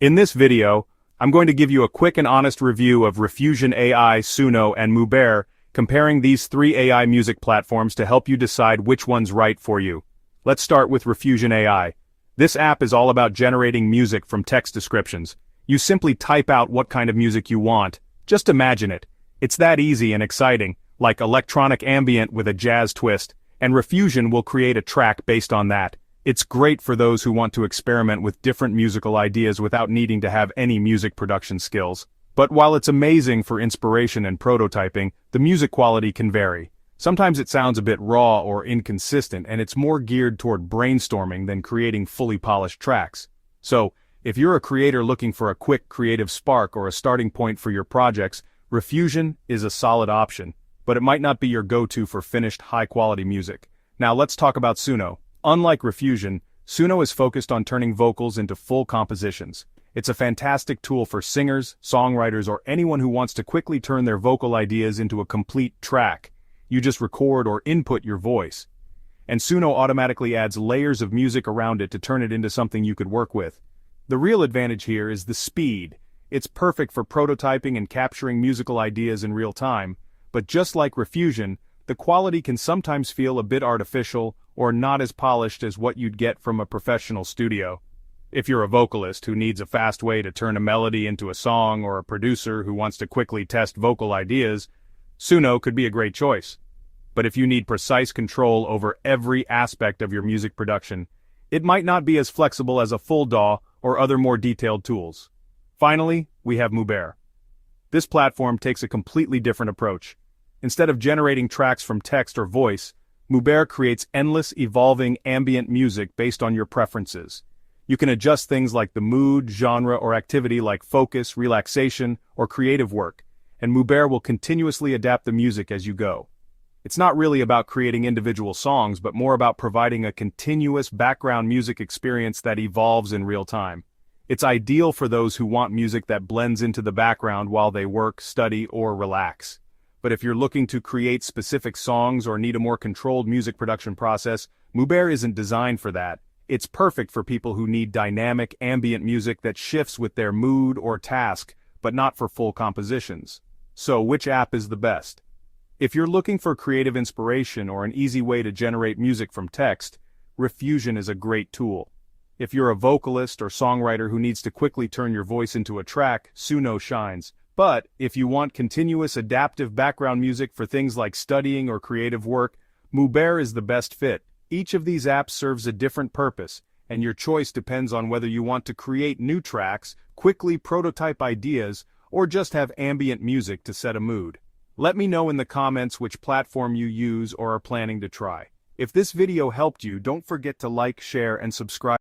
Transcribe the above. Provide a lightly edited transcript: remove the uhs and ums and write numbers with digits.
In this video, I'm going to give you a quick and honest review of Riffusion AI, Suno, and Mubert, comparing these three AI music platforms to help you decide which one's right for you. Let's start with Riffusion AI. This app is all about generating music from text descriptions. You simply type out what kind of music you want. Just imagine it. It's that easy and exciting, like electronic ambient with a jazz twist, and Riffusion will create a track based on that. It's great for those who want to experiment with different musical ideas without needing to have any music production skills. But while it's amazing for inspiration and prototyping, the music quality can vary. Sometimes it sounds a bit raw or inconsistent, and it's more geared toward brainstorming than creating fully polished tracks. So, if you're a creator looking for a quick creative spark or a starting point for your projects, Riffusion is a solid option, but it might not be your go-to for finished, high-quality music. Now let's talk about Suno. Unlike Riffusion, Suno is focused on turning vocals into full compositions. It's a fantastic tool for singers, songwriters, or anyone who wants to quickly turn their vocal ideas into a complete track. You just record or input your voice. And Suno automatically adds layers of music around it to turn it into something you could work with. The real advantage here is the speed. It's perfect for prototyping and capturing musical ideas in real time, but just like Riffusion, the quality can sometimes feel a bit artificial or not as polished as what you'd get from a professional studio. If you're a vocalist who needs a fast way to turn a melody into a song, or a producer who wants to quickly test vocal ideas, Suno could be a great choice. But if you need precise control over every aspect of your music production, it might not be as flexible as a full DAW or other more detailed tools. Finally, we have Mubert. This platform takes a completely different approach. Instead of generating tracks from text or voice, Mubert creates endless, evolving ambient music based on your preferences. You can adjust things like the mood, genre, or activity like focus, relaxation, or creative work, and Mubert will continuously adapt the music as you go. It's not really about creating individual songs, but more about providing a continuous background music experience that evolves in real time. It's ideal for those who want music that blends into the background while they work, study, or relax. But if you're looking to create specific songs or need a more controlled music production process, Mubert isn't designed for that. It's perfect for people who need dynamic, ambient music that shifts with their mood or task, but not for full compositions. So, which app is the best? If you're looking for creative inspiration or an easy way to generate music from text, Riffusion is a great tool. If you're a vocalist or songwriter who needs to quickly turn your voice into a track, Suno shines. But if you want continuous adaptive background music for things like studying or creative work, Mubert is the best fit. Each of these apps serves a different purpose, and your choice depends on whether you want to create new tracks, quickly prototype ideas, or just have ambient music to set a mood. Let me know in the comments which platform you use or are planning to try. If this video helped you, don't forget to like, share, and subscribe.